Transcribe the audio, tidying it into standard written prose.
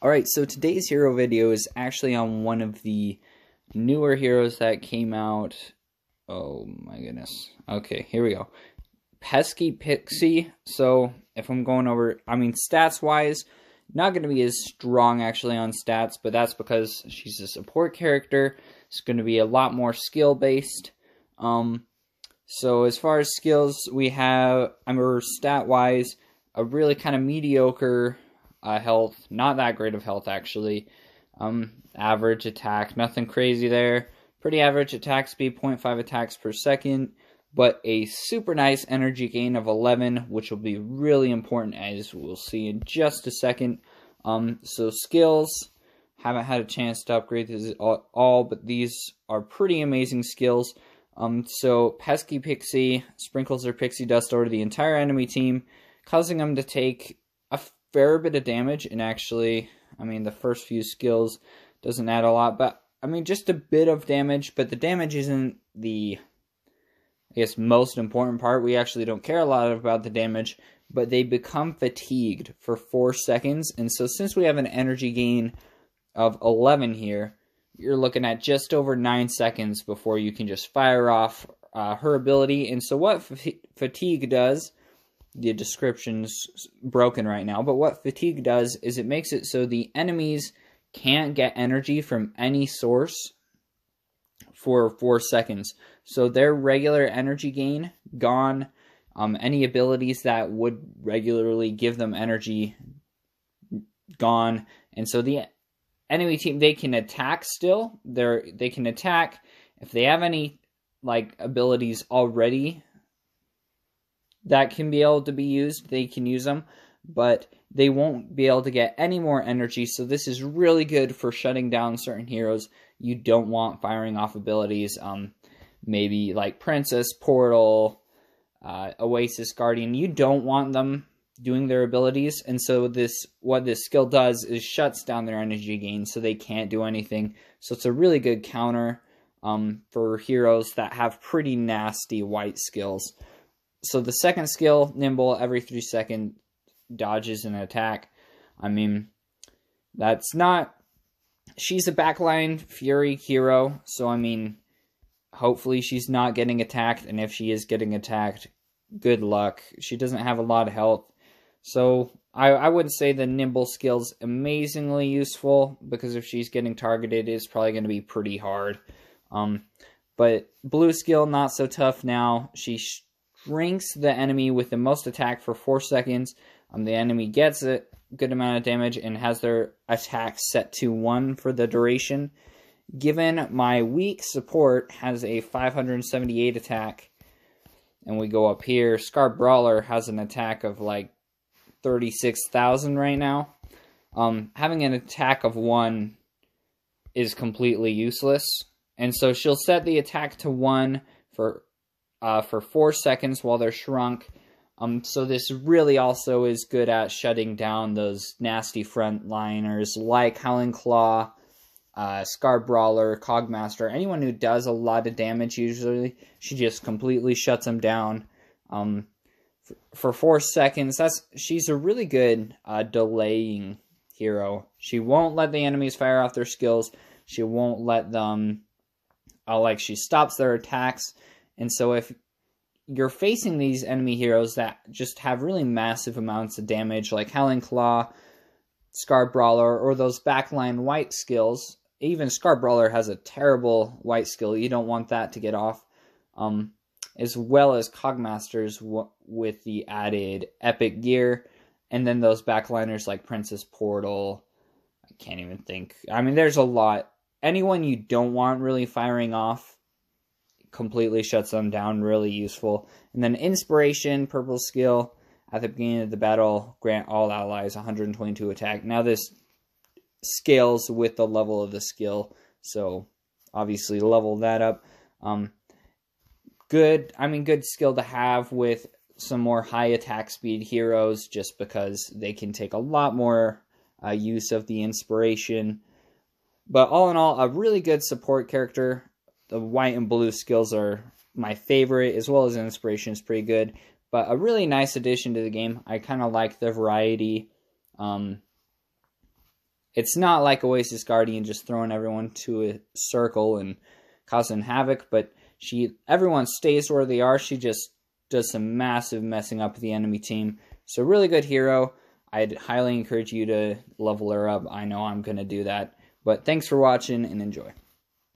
Alright, so today's hero video is actually on one of the newer heroes that came out. Oh my goodness. Okay, here we go. Pesky Pixie. So, if I'm going over, stats-wise, not going to be as strong actually on stats, but that's because she's a support character. It's going to be a lot more skill-based. So as far as skills, we have, stat-wise, a really kind of mediocre health, not that great of health actually. Average attack, nothing crazy there. Pretty average attack speed, 0.5 attacks per second, but a super nice energy gain of 11, which will be really important as we'll see in just a second. So skills, haven't had a chance to upgrade this all, but these are pretty amazing skills. So Pesky Pixie sprinkles her pixie dust over the entire enemy team, causing them to take a fair bit of damage. And actually, the first few skills doesn't add a lot, but just a bit of damage. But the damage isn't the, most important part. We actually don't care a lot about the damage, but they become fatigued for 4 seconds. And so since we have an energy gain of 11 here, you're looking at just over 9 seconds before you can just fire off her ability. And so what fatigue does, the description's broken right now, but what fatigue does is it makes it so the enemies can't get energy from any source for 4 seconds. So their regular energy gain gone, any abilities that would regularly give them energy gone, and so the enemy team, they can attack still. They can attack if they have any abilities already that can be able to be used. They can use them, but they won't be able to get any more energy. So this is really good for shutting down certain heroes you don't want firing off abilities. Maybe like Princess, Portal, Oasis, Guardian. You don't want them doing their abilities, and so what this skill does is shuts down their energy gain, so they can't do anything. So it's a really good counter for heroes that have pretty nasty white skills. So the second skill, Nimble, every 3 seconds dodges an attack. That's not, she's a backline Fury hero, so hopefully she's not getting attacked, and if she is getting attacked, good luck. She doesn't have a lot of health. So I wouldn't say the Nimble skill's amazingly useful, because if she's getting targeted, it's probably going to be pretty hard. But blue skill, not so tough now. She shrinks the enemy with the most attack for 4 seconds. The enemy gets a good amount of damage and has their attack set to 1 for the duration. Given my weak support has a 578 attack, and we go up here, Scar Brawler has an attack of 36,000 right now. Having an attack of 1 is completely useless, and so she'll set the attack to 1 for 4 seconds while they're shrunk. So this really also is good at shutting down those nasty frontliners like Howling Claw, Scar Brawler, Cogmaster, anyone who does a lot of damage. Usually she just completely shuts them down. For 4 seconds, she's a really good delaying hero. She won't let the enemies fire off their skills. She won't let them, she stops their attacks. And so if you're facing these enemy heroes that just have really massive amounts of damage, like Howling Claw, Scar Brawler, or those backline white skills, even Scar Brawler has a terrible white skill. You don't want that to get off. As well as Cogmasters with the added epic gear, and then those backliners like Princess, Portal. I can't even think. There's a lot. Anyone you don't want really firing off completely shuts them down. Really useful. And then Inspiration, purple skill, at the beginning of the battle, grant all allies 122 attack. Now this scales with the level of the skill, so obviously level that up. Good skill to have with some more high attack speed heroes, just because they can take a lot more use of the inspiration. But all in all, a really good support character. The white and blue skills are my favorite, as well as inspiration is pretty good. But a really nice addition to the game. I kind of like the variety. It's not like Oasis Guardian just throwing everyone to a circle and causing havoc, but everyone stays where they are. She just does some massive messing up with the enemy team. So really good hero. I'd highly encourage you to level her up. I know I'm going to do that. But thanks for watching and enjoy.